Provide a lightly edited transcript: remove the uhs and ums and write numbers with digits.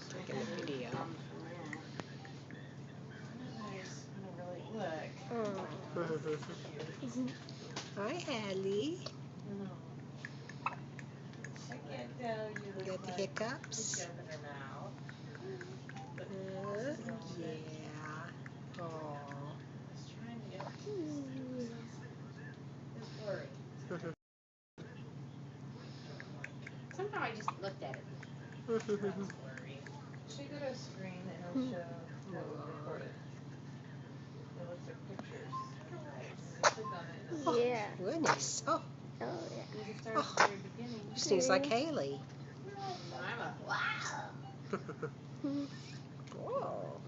Taking a video. Hi, Hallie. You got the hiccups? Yeah. Oh. Somehow I just looked at it. Should go to a screen and it'll show that we're recorded. It looks like pictures. Click on it. Yeah. Goodness. Oh. Oh, yeah. You can start at the very beginning. Seems like Haley. I'm a wow. Whoa.